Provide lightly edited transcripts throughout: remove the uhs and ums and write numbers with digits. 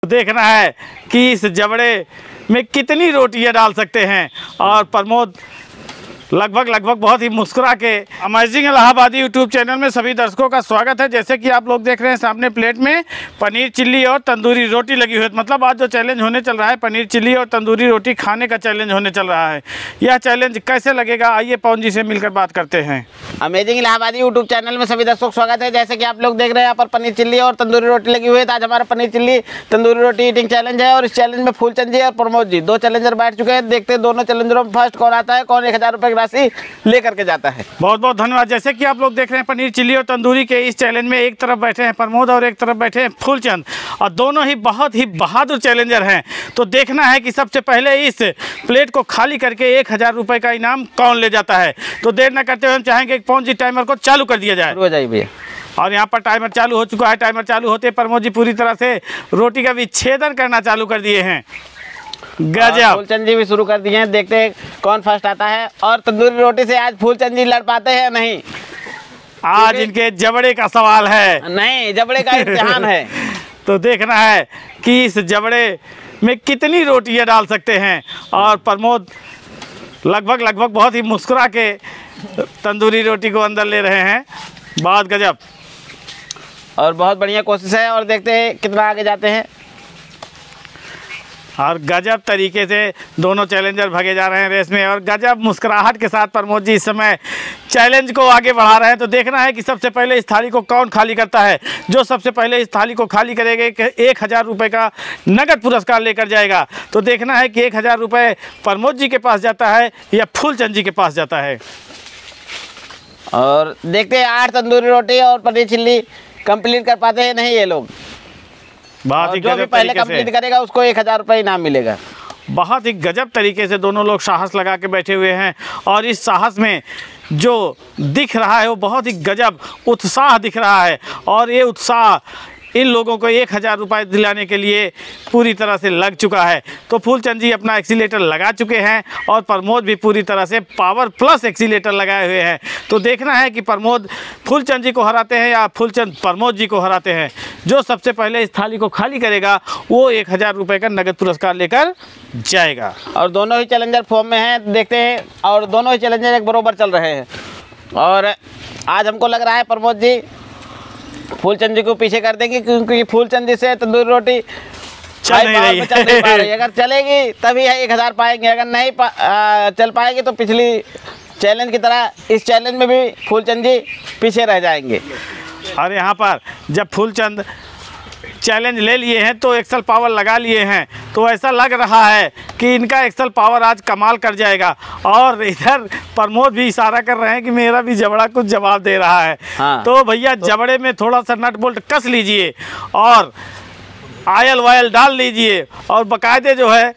देखना है कि इस जबड़े में कितनी रोटियां डाल सकते हैं। और प्रमोद लगभग बहुत ही मुस्कुरा के अमेजिंग इलाहाबादी यूट्यूब चैनल में सभी दर्शकों का स्वागत है। जैसे कि आप लोग देख रहे हैं सामने प्लेट में पनीर चिल्ली और तंदूरी रोटी लगी हुई है। मतलब आज जो चैलेंज होने चल रहा है पनीर चिल्ली और तंदूरी रोटी खाने का चैलेंज होने चल रहा है। यह चैलेंज कैसे लगेगा आइए पवन जी से मिलकर बात करते हैं। अमेजिंग इलाहाबादी यूट्यूब चैनल में सभी दर्शकों का स्वागत है। जैसे कि आप लोग देख रहे हैं यहाँ पर पनीर चिल्ली और तंदूरी रोटी लगी हुई है। तो आज हमारा पनीर चिल्ली तंदूरी रोटी ईटिंग चैलेंज है और इस चैलेंज में फूलचंद जी और प्रमोद जी दो चैलेंजर बैठ चुके हैं। देखते हैं दोनों चैलेंजरों में फर्स्ट कौन आता है, कौन 1000 रुपये की राशि लेकर के जाता है। बहुत बहुत धन्यवाद। जैसे कि आप लोग देख रहे हैं पनीर चिल्ली और तंदूरी के इस चैलेंज में एक तरफ बैठे हैं प्रमोद और एक तरफ बैठे हैं फूलचंद और दोनों ही बहुत ही बहादुर चैलेंजर हैं। तो देखना है कि सबसे पहले इस प्लेट को खाली करके 1000 रुपये का इनाम कौन ले जाता है। तो देर न करते हुए हम चाहेंगे कि पवन जी टाइमर को चालू कर दिया जाए। हो जाइए भैया। और यहाँ पर टाइमर चालू हो चुका है। टाइमर चालू होते प्रमोद जी पूरी तरह से रोटी का विच्छेदन करना चालू कर दिए हैं। गजब। फूलचंद जी भी शुरू कर दिए हैं। देखते हैं कौन फर्स्ट आता है और तंदूरी रोटी से आज फूलचंद जी लड़ पाते हैं नहीं। आज इनके जबड़े का सवाल है, नहीं जबड़े का इम्तिहान है। तो देखना है कि इस जबड़े में कितनी रोटियां डाल सकते हैं। और प्रमोद लगभग बहुत ही मुस्कुरा के तंदूरी रोटी को अंदर ले रहे हैं। बहुत गजब और बहुत बढ़िया कोशिश है और देखते हैं कितना आगे जाते हैं। और गजब तरीके से दोनों चैलेंजर भागे जा रहे हैं रेस में और गजब मुस्कुराहट के साथ प्रमोद जी इस समय चैलेंज को आगे बढ़ा रहे हैं। तो देखना है कि सबसे पहले इस थाली को कौन खाली करता है। जो सबसे पहले इस थाली को खाली करेगा 1000 रुपये का नगद पुरस्कार लेकर जाएगा। तो देखना है कि 1000 रुपये प्रमोद जी के पास जाता है या फूलचंद जी के पास जाता है। और देखते हैं 8 तंदूरी रोटी और पनीर चिल्ली कंप्लीट कर पाते हैं नहीं ये लोग। बहुत ही जो भी पहले कंप्लीट करेगा उसको 1000 रुपये इनाम मिलेगा। बहुत ही गजब तरीके से दोनों लोग साहस लगा के बैठे हुए हैं और इस साहस में जो दिख रहा है वो बहुत ही गजब उत्साह दिख रहा है। और ये उत्साह इन लोगों को 1000 रुपये दिलाने के लिए पूरी तरह से लग चुका है। तो फूलचंद जी अपना एक्सीलेटर लगा चुके हैं और प्रमोद भी पूरी तरह से पावर प्लस एक्सीलेटर लगाए हुए हैं। तो देखना है कि प्रमोद फूलचंद जी को हराते हैं या फूलचंद प्रमोद जी को हराते हैं। जो सबसे पहले इस थाली को खाली करेगा वो 1000 रुपये का नगद पुरस्कार लेकर जाएगा। और दोनों ही चैलेंजर फॉर्म में हैं देखते हैं और दोनों ही चैलेंजर एक बराबर चल रहे हैं। और आज हमको लग रहा है प्रमोद जी फूलचंद जी को पीछे कर देंगे क्योंकि फूलचंद जी से तंदूरी रोटी चल नहीं पा रही। अगर चलेगी तभी 1000 पाएंगे, अगर नहीं चल पाएगी तो पिछली चैलेंज की तरह इस चैलेंज में भी फूलचंद जी पीछे रह जाएंगे। और यहाँ पर जब फूलचंद चैलेंज ले लिए हैं तो एक्सल पावर लगा लिए हैं तो ऐसा लग रहा है कि इनका एक्सल पावर आज कमाल कर जाएगा। और इधर प्रमोद भी इशारा कर रहे हैं कि मेरा भी जबड़ा कुछ जवाब दे रहा है। हाँ। तो भैया जबड़े में थोड़ा सा नट बोल्ट कस लीजिए और आयल वायल डाल लीजिए और बाकायदे जो है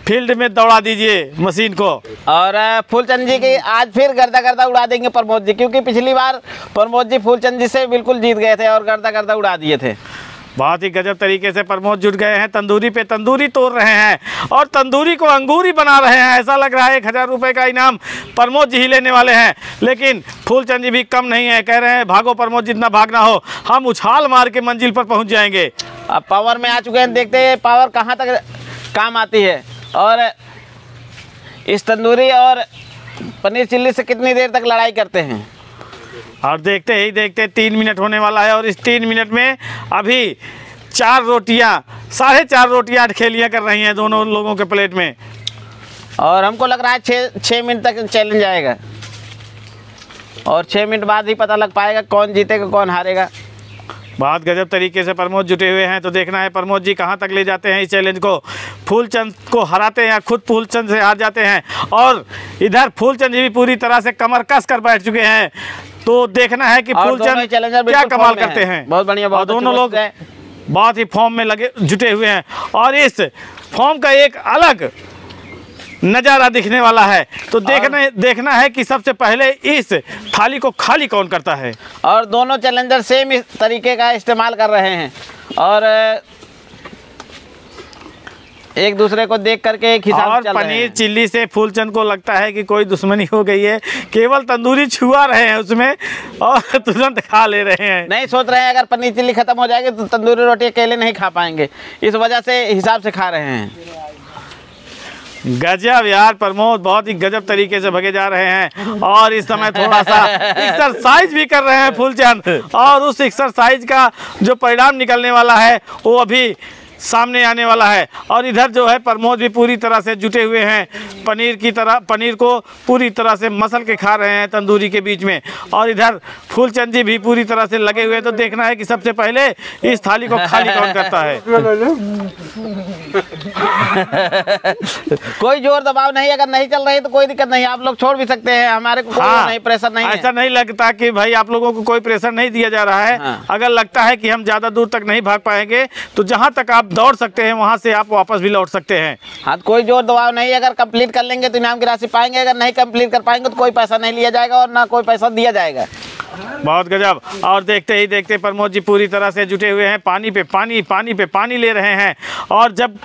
फील्ड में दौड़ा दीजिए मशीन को। और फूलचंद जी की आज फिर गर्दा उड़ा देंगे प्रमोद जी क्योंकि पिछली बार प्रमोद जी फूलचंद जी से बिल्कुल जीत गए थे और गर्दा उड़ा दिए थे। बहुत ही गजब तरीके से प्रमोद जुट गए हैं। तंदूरी पे तंदूरी तोड़ रहे हैं और तंदूरी को अंगूरी बना रहे हैं। ऐसा लग रहा है 1000 रुपये का इनाम प्रमोद जी ही लेने वाले हैं। लेकिन फूलचंद जी भी कम नहीं है, कह रहे हैं भागो प्रमोद जितना भागना हो हम उछाल मार के मंजिल पर पहुंच जाएंगे। अब पावर में आ चुके हैं, देखते हैं पावर कहाँ तक काम आती है और इस तंदूरी और पनीर चिल्ली से कितनी देर तक लड़ाई करते हैं। और देखते ही देखते 3 मिनट होने वाला है और इस 3 मिनट में अभी 4 रोटियां 4.5 रोटियां अटखेलियाँ कर रही हैं दोनों लोगों के प्लेट में। और हमको लग रहा है 6 मिनट तक चैलेंज आएगा और 6 मिनट बाद ही पता लग पाएगा कौन जीतेगा कौन हारेगा। बहुत गजब तरीके से प्रमोद जुटे हुए हैं। तो देखना है प्रमोद जी कहाँ तक ले जाते हैं इस चैलेंज को। फूलचंद को हराते हैं या खुद फूलचंद से हार जाते हैं। और इधर फूलचंद जी भी पूरी तरह से कमर कस कर बैठ चुके हैं। तो देखना है कि फूलचंद क्या कमाल करते हैं। बहुत बढ़िया। और दोनों लोग बहुत ही फॉर्म में लगे जुटे हुए हैं और इस फॉर्म का एक अलग नज़ारा दिखने वाला है। तो देखना है कि सबसे पहले इस थाली को खाली कौन करता है। और दोनों चैलेंजर सेम इस तरीके का इस्तेमाल कर रहे हैं और एक दूसरे को देख करके एक हिसाब और से चल रहे पनीर हैं। चिल्ली से फूलचंद को लगता है कि कोई दुश्मनी हो गई है, केवल तंदूरी छुआ रहे हैं उसमें और तुरंत खा ले रहे हैं। नहीं सोच रहे हैं अगर पनीर चिल्ली खत्म हो जाएगी तो तंदूरी रोटी अकेले नहीं खा पाएंगे, इस वजह से हिसाब से खा रहे हैं। गजब यार प्रमोद, बहुत ही गजब तरीके से भगे जा रहे हैं और इस समय थोड़ा सा एक्सरसाइज भी कर रहे हैं फूलचंद, और उस एक्सरसाइज का जो परिणाम निकलने वाला है वो अभी सामने आने वाला है। और इधर जो है प्रमोद भी पूरी तरह से जुटे हुए हैं, पनीर को पूरी तरह से मसल के खा रहे हैं तंदूरी के बीच में, और इधर फूलचंद जी भी पूरी तरह से लगे हुए हैं। तो देखना है कि सबसे पहले इस थाली को खाली कौन करता है। कोई जोर दबाव नहीं, अगर नहीं चल रही तो कोई दिक्कत नहीं, आप लोग छोड़ भी सकते हैं, हमारे को कोई नहीं प्रेशर नहीं है। ऐसा नहीं लगता कि भाई आप लोगों को कोई प्रेशर नहीं दिया जा रहा है। अगर लगता है कि हम ज़्यादा दूर तक नहीं भाग पाएंगे तो जहाँ तक आप दौड़ सकते हैं वहाँ से आप वापस भी लौट सकते हैं। हाँ, कोई जोर दबाव नहीं, अगर कंप्लीट कर लेंगे तो इनाम की राशि पाएंगे, अगर नहीं कंप्लीट कर पाएंगे तो कोई पैसा नहीं लिया जाएगा और ना कोई पैसा दिया जाएगा। बहुत गजब। और देखते ही देखते प्रमोद जी पूरी तरह से जुटे हुए हैं, पानी पे पानी ले रहे हैं। और जब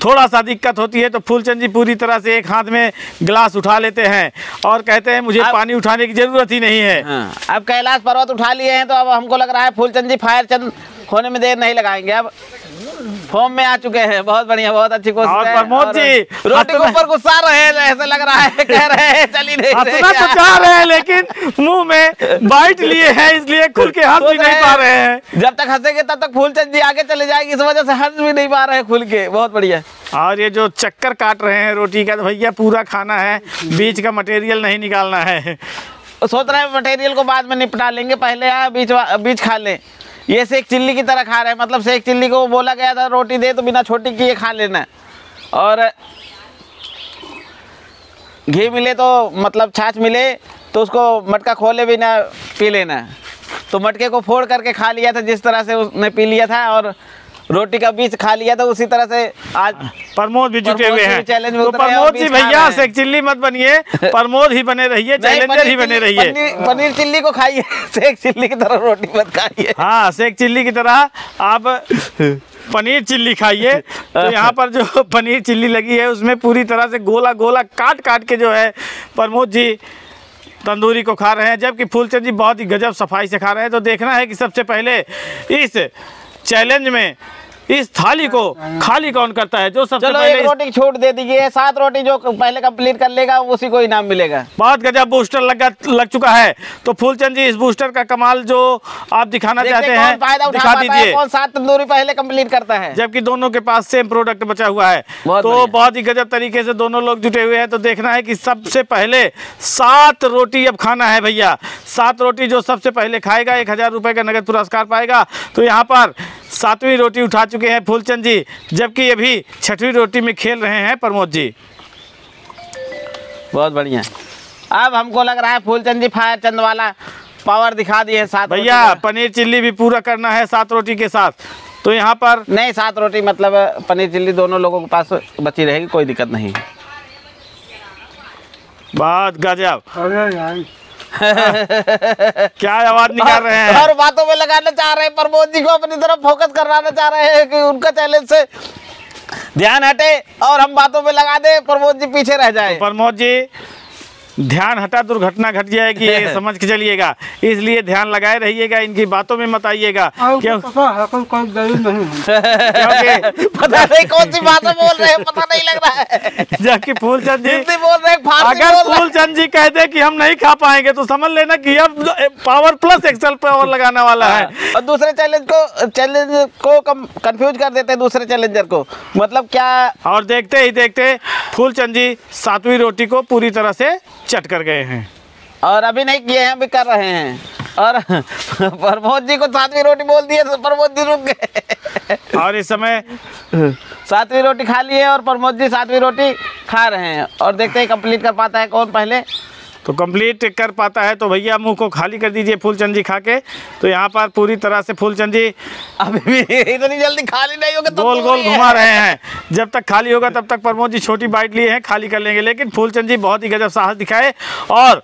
थोड़ा सा दिक्कत होती है तो फूलचंद जी पूरी तरह से एक हाथ में गिलास उठा लेते हैं और कहते हैं मुझे पानी उठाने की जरूरत ही नहीं है। अब कैलाश पर्वत उठा लिए हैं तो अब हमको लग रहा है फूलचंद जी फायर चंद होने में देर नहीं लगाएंगे, अब फॉर्म में आ चुके हैं। बहुत बढ़िया, बहुत अच्छी कोशिश है। और प्रमोद जी रोटी के ऊपर गुस्सा रहे हैं, ऐसे लग रहा है, कह रहे हैं चल ही नहीं रहे। तो चाह रहे हैं लेकिन मुंह में बाइट लिए हैं, इसलिए खुल के हंस भी नहीं पा रहे हैं। जब तक हंसेंगे तब तक फूलचंद जी आगे चले जाएगी, इस वजह से हंस भी नहीं पा रहे हैं खुल के। बहुत बढ़िया। और ये जो चक्कर काट रहे हैं रोटी का, तो भैया पूरा खाना है, बीच का मटेरियल नहीं निकालना है। सोच रहे हैं मटेरियल को बाद में निपटा लेंगे, पहले बीच खा लें। ये सेक चिल्ली की तरह खा रहे हैं, मतलब सेक चिल्ली को बोला गया था रोटी दे तो बिना छोटी किए खा लेना, और घी मिले तो मतलब छाछ मिले तो उसको मटका खोले बिना पी लेना। तो मटके को फोड़ करके खा लिया था जिस तरह से उसने पी लिया था, और रोटी का बीच खा लिया था उसी तरह से आज प्रमोद भी जुटे हुए हैं। चैलेंज में तो उतरे हैं प्रमोद जी भैया सेक चिल्ली मत बनिए, प्रमोद ही बने रहिए, चैलेंजर ही बने रहिए। पनीर चिल्ली को खाइए, सेक चिल्ली की तरह रोटी मत खाइए। हाँ, सेक चिल्ली की तरह आप पनीर चिल्ली खाइए। तो यहाँ पर जो पनीर चिल्ली लगी है उसमें पूरी तरह से गोला गोला काट काट के जो है प्रमोद जी तंदूरी को खा रहे हैं, जबकि फूलचंद जी बहुत ही गजब सफाई से खा रहे हैं। तो देखना है कि सबसे पहले इस चैलेंज में इस थाली को खाली कौन करता है। जो सबसे चलो पहले एक रोटी छूट दे दीजिए, 7 रोटी जो पहले कंप्लीट कर लेगा उसी को इनाम मिलेगा। बहुत गजब बूस्टर लग चुका है। तो फूलचंद जी इस बूस्टर का कमाल जो आप दिखाना चाहते हैं दिखा दीजिए। कौन 7 तंदूरी पहले कंप्लीट करता है, जबकि दोनों के पास सेम प्रोडक्ट बचा हुआ है। तो बहुत ही गजब तरीके से दोनों लोग जुटे हुए हैं। तो देखना है कि सबसे पहले 7 रोटी अब खाना है भैया। 7 रोटी जो सबसे पहले खाएगा 1000 रुपये का नगद पुरस्कार पाएगा। तो यहाँ पर 7वीं रोटी उठा चुके हैं फूलचंद जी, जबकि अभी 6वीं रोटी में खेल रहे हैं प्रमोद जी। बहुत बढ़िया। अब हमको लग रहा है फूलचंद जी फायर चंद वाला पावर दिखा दिए। 7 भैया पनीर चिल्ली भी पूरा करना है 7 रोटी के साथ। तो यहाँ पर नहीं 7 रोटी मतलब पनीर चिल्ली दोनों लोगों के पास बची रहेगी, कोई दिक्कत नहीं। बहुत गजब। क्या आवाज निकाल रहे हैं, और बातों में लगाना चाह रहे हैं, प्रमोद जी को अपनी तरफ फोकस कराना चाह रहे हैं कि उनका चैलेंज से ध्यान हटे और हम बातों में लगा दे, प्रमोद जी पीछे रह जाए। प्रमोद जी ध्यान हटा दुर्घटना घट जाएगी, ये समझ के चलिएगा, इसलिए ध्यान लगाए रहिएगा, इनकी बातों में मत आइएगा। क्यों पता नहीं कौन सी भाषा बोल रहे हैं, पता नहीं लग रहा है। जबकि फूलचंद जी हिंदी बोल रहे हैं, फारसी अगर बोल रहे हैं। फूलचंद जी कह दे कि हम नहीं खा पाएंगे तो समझ लेना कि अब पावर प्लस एक्सेल पावर लगाने वाला है। और दूसरे चैलेंज को कंफ्यूज कर देते हैं, दूसरे चैलेंजर को, मतलब क्या। और देखते ही देखते फूलचंद जी 7वीं रोटी को पूरी तरह से चट कर गए हैं, और अभी नहीं किए हैं, अभी कर रहे हैं। और प्रमोद जी को 7वीं रोटी बोल दिए तो प्रमोद जी रुक गए। और इस समय 7वीं रोटी खा ली है और प्रमोद जी 7वीं रोटी खा रहे हैं, और देखते हैं कंप्लीट कर पाता है कौन पहले। तो कंप्लीट कर पाता है तो भैया मुंह को खाली कर दीजिए फूलचंद जी खा के। तो यहाँ पर पूरी तरह से फूलचंद जी अभी भी इतनी जल्दी खाली नहीं होगा, गोल गोल घुमा रहे हैं। जब तक खाली होगा तब तक प्रमोद जी छोटी बाइट लिए हैं, खाली कर लेंगे। लेकिन फूलचंद जी बहुत ही गजब साहस दिखाए और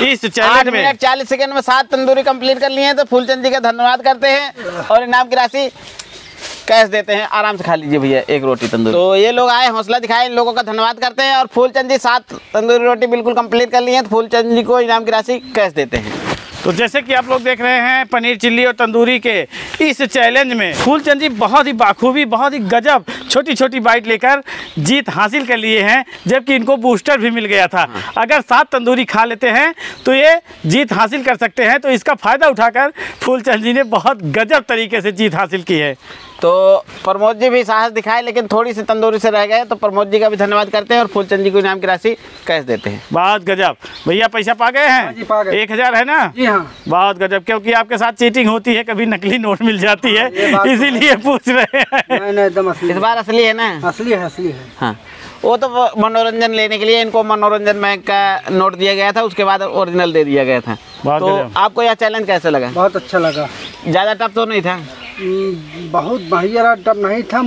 इस चैलेंज 8 मिनट 40 सेकंड में 7 तंदूरी कंप्लीट कर लिए हैं। तो फूलचंद जी का धन्यवाद करते हैं और इनाम की राशि कैश देते हैं। आराम से खा लीजिए भैया एक रोटी तंदूरी। तो ये लोग आए, हौसला दिखाए, इन लोगों का धन्यवाद करते हैं। और फूलचंद जी 7 तंदूरी रोटी बिल्कुल कंप्लीट कर ली है, तो फूलचंद जी को इनाम की राशि कैश देते हैं। तो जैसे कि आप लोग देख रहे हैं पनीर चिल्ली और तंदूरी के इस चैलेंज में फूलचंद जी बहुत ही बाखूबी, बहुत ही गजब छोटी छोटी बाइट लेकर जीत हासिल कर लिए हैं, जबकि इनको बूस्टर भी मिल गया था। अगर 7 तंदूरी खा लेते हैं तो ये जीत हासिल कर सकते हैं। तो इसका फ़ायदा उठाकर फूलचंद जी ने बहुत गजब तरीके से जीत हासिल की है। तो प्रमोद जी भी साहस दिखाए, लेकिन थोड़ी सी तंदूरी से रह गए, तो प्रमोद जी का भी धन्यवाद करते हैं और फूलचंद जी को इनाम की राशि कैश देते हैं। बहुत गजब। भैया पैसा पा गए हैं? हाँ जी, पा गए। 1000 है ना? जी हाँ। बहुत गजब, क्योंकि आपके साथ चीटिंग होती है, कभी नकली नोट मिल जाती है, ये बात तो इसीलिए पूछ रहे हैं। नहीं एकदम असली इस बार असली है ना? असली है, असली है। हाँ, वो तो मनोरंजन लेने के लिए इनको मनोरंजन बैंक का नोट दिया गया था, उसके बाद ओरिजिनल दे दिया गया था। बहुत तो गजब। आपको यह चैलेंज कैसे लगा? बहुत अच्छा लगा। ज़्यादा टफ तो नहीं था? बहुत बढ़िया टफ नहीं था,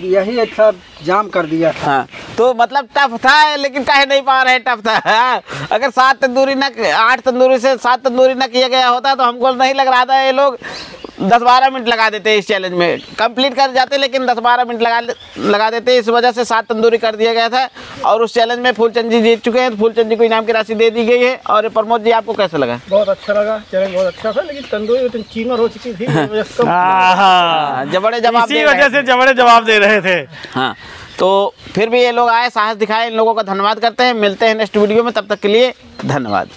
यही अच्छा जाम कर दिया था। हाँ, तो मतलब टफ था, लेकिन काहे नहीं पा रहे टफ था। हाँ? अगर 7 तंदूरी न 8 तंदूरी से 7 तंदूरी न किया गया होता तो हमको नहीं लग रहा था ये लोग 10-12 मिनट लगा देते इस चैलेंज में, कंप्लीट कर जाते, लेकिन 10-12 मिनट लगा देते। इस वजह से 7 तंदूरी कर दिया गया था और उस चैलेंज में फूलचंद जी जीत चुके हैं। तो फूलचंद जी को इनाम की राशि दे दी गई है। और प्रमोद जी आपको कैसा लगा? बहुत अच्छा लगा, चैलेंज बहुत अच्छा था, लेकिन तंदूरी चीमर हो चुकी थी, इस वजह से कम। हाँ, जबड़े जवाब इसी दे रहे वजह से थे। जबड़े जवाब दे रहे थे। हाँ, तो फिर भी ये लोग आए, साहस दिखाए, इन लोगों का धन्यवाद करते हैं। मिलते हैं नेक्स्ट वीडियो में, तब तक के लिए धन्यवाद।